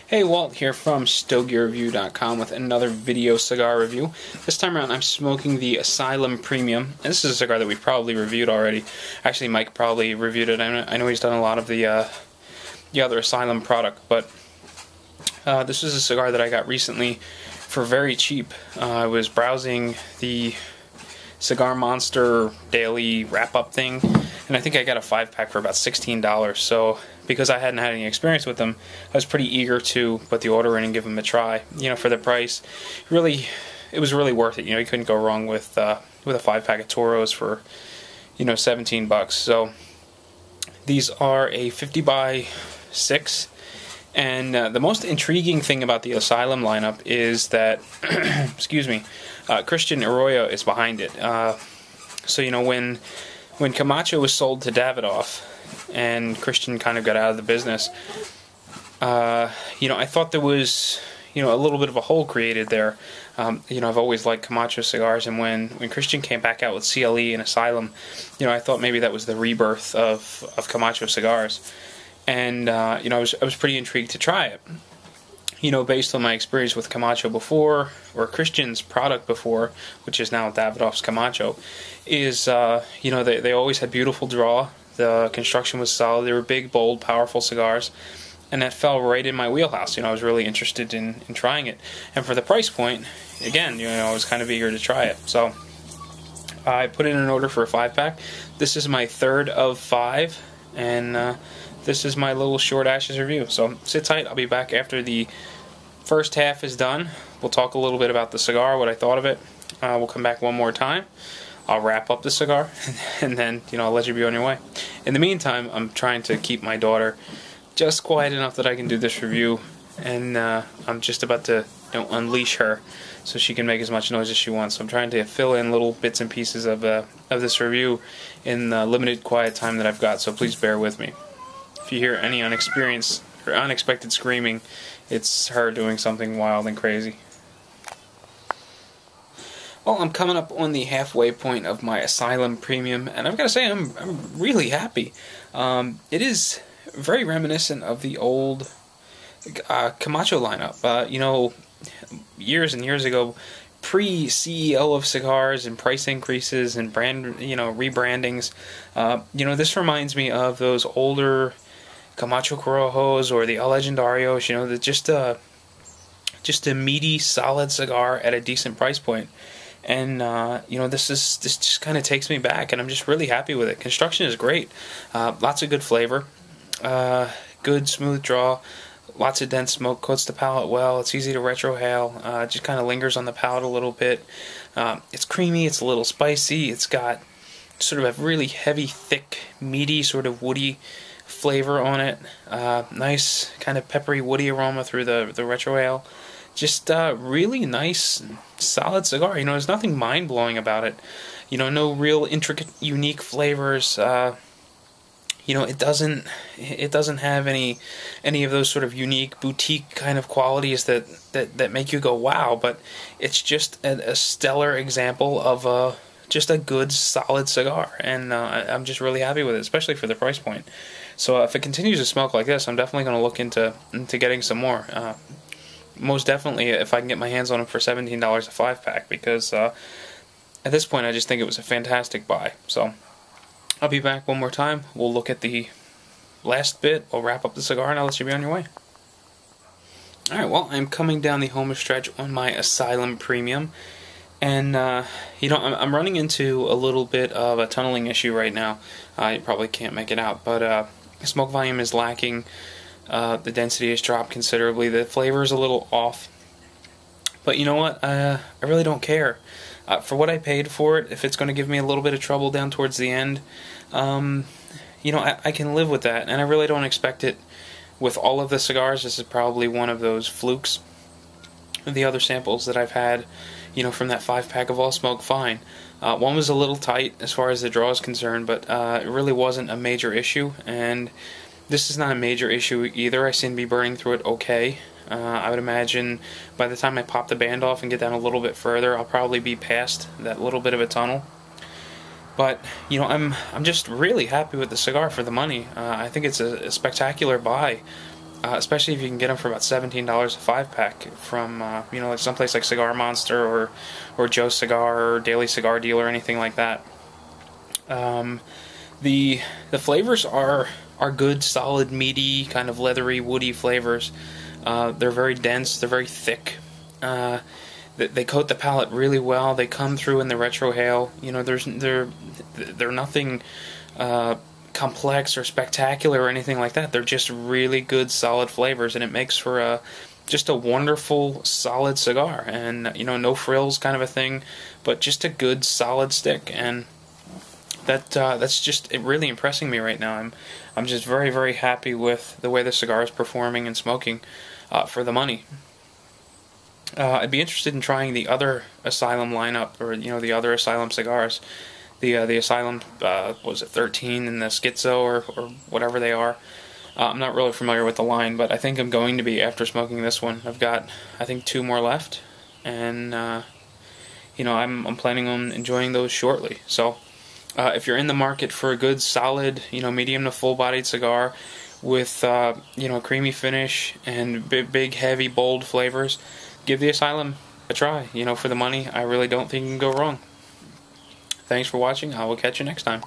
Hey, Walt here from StogieReview.com with another video cigar review. This time around I'm smoking the Asylum Premium, and this is a cigar that we've probably reviewed already. Actually, Mike probably reviewed it. I know he's done a lot of the other Asylum product, but this is a cigar that I got recently for very cheap. I was browsing the Cigar Monster daily wrap-up thing, and I think I got a 5-pack for about $16. So because I hadn't had any experience with them, I was pretty eager to put the order in and give them a try. You know, for the price, it was really worth it. You know, you couldn't go wrong with a 5-pack of Toros for, you know, $17. So these are a 50 by 6. And the most intriguing thing about the Asylum lineup is that, excuse me, Christian Arroyo is behind it. So, you know, when Camacho was sold to Davidoff and Christian kind of got out of the business, you know, I thought there was, you know, a little bit of a hole created there. You know, I've always liked Camacho cigars, and when Christian came back out with CLE and Asylum, you know, I thought maybe that was the rebirth of Camacho cigars. And, you know, I was pretty intrigued to try it. You know, based on my experience with Camacho before, or Christian's product before, which is now Davidoff's Camacho, is, you know, they always had beautiful draw. The construction was solid. They were big, bold, powerful cigars. And that fell right in my wheelhouse. You know, I was really interested in trying it. And for the price point, again, you know, I was kind of eager to try it. So I put in an order for a 5-pack. This is my third of 5. And, this is my little short ashes review. So sit tight. I'll be back after the first half is done. We'll talk a little bit about the cigar, what I thought of it. We'll come back one more time. I'll wrap up the cigar, and then, you know, I'll let you be on your way. In the meantime, I'm trying to keep my daughter just quiet enough that I can do this review, and I'm just about to, you know, unleash her so she can make as much noise as she wants. So I'm trying to fill in little bits and pieces of this review in the limited quiet time that I've got. So please bear with me. If you hear any unexpected screaming, it's her doing something wild and crazy. Well, I'm coming up on the halfway point of my Asylum Premium, and I've got to say I'm really happy. It is very reminiscent of the old Camacho lineup. You know, years and years ago, pre-CEO of cigars and price increases and brand, you know, rebrandings. You know, this reminds me of those older Camacho Corojos or the El Legendarios, you know, just a meaty, solid cigar at a decent price point. And you know, this just kind of takes me back, and I'm just really happy with it. Construction is great, lots of good flavor, good smooth draw, lots of dense smoke, coats the palate well. It's easy to retrohale, just kind of lingers on the palate a little bit. It's creamy, it's a little spicy. It's got sort of a really heavy, thick, meaty, sort of woody flavor on it. Nice kind of peppery, woody aroma through the retrohale. Just really nice, solid cigar. You know, there's nothing mind-blowing about it. You know, no real intricate, unique flavors. You know, it doesn't have any of those sort of unique boutique kind of qualities that make you go wow. But it's just a stellar example of just a good, solid cigar, and I'm just really happy with it, especially for the price point. So if it continues to smoke like this, I'm definitely going to look into getting some more. Most definitely, if I can get my hands on them for $17 a 5-pack, because at this point I just think it was a fantastic buy. So I'll be back one more time. We'll look at the last bit. We'll wrap up the cigar, and I'll let you be on your way. Alright, well, I'm coming down the home stretch on my Asylum Premium. And, you know, I'm running into a little bit of a tunneling issue right now. You probably can't make it out, but smoke volume is lacking. The density has dropped considerably. The flavor is a little off. But you know what? I really don't care. For what I paid for it, if it's going to give me a little bit of trouble down towards the end, you know, I can live with that. And I really don't expect it with all of the cigars. This is probably one of those flukes. The other samples that I've had, you know, from that 5-pack of All Smoke Fine. One was a little tight as far as the draw is concerned, but it really wasn't a major issue, and this is not a major issue either. I seem to be burning through it okay. I would imagine by the time I pop the band off and get down a little bit further, I'll probably be past that little bit of a tunnel. But, you know, I'm just really happy with the cigar for the money. I think it's a spectacular buy. especially if you can get them for about $17 a 5-pack from like someplace like Cigar Monster or Joe's Cigar or Daily Cigar Deal or anything like that. The flavors are good, solid, meaty, kind of leathery, woody flavors. They're very dense. They're very thick. They coat the palate really well. They come through in the retrohale. They're nothing complex or spectacular or anything like that. They're just really good, solid flavors, and it makes for just a wonderful, solid cigar. And no frills kind of a thing, but just a good, solid stick. And that's just really impressing me right now. I'm just very, very happy with the way the cigar is performing and smoking for the money. I'd be interested in trying the other Asylum lineup, or the other Asylum cigars. The Asylum, was it 13 and the Schizo or whatever they are. I'm not really familiar with the line, but I think I'm going to be after smoking this one. I've got, I think, 2 more left, and I'm planning on enjoying those shortly. So if you're in the market for a good, solid, medium to full-bodied cigar with creamy finish and big, heavy, bold flavors, give the Asylum a try. For the money, I really don't think you can go wrong. Thanks for watching. I will catch you next time.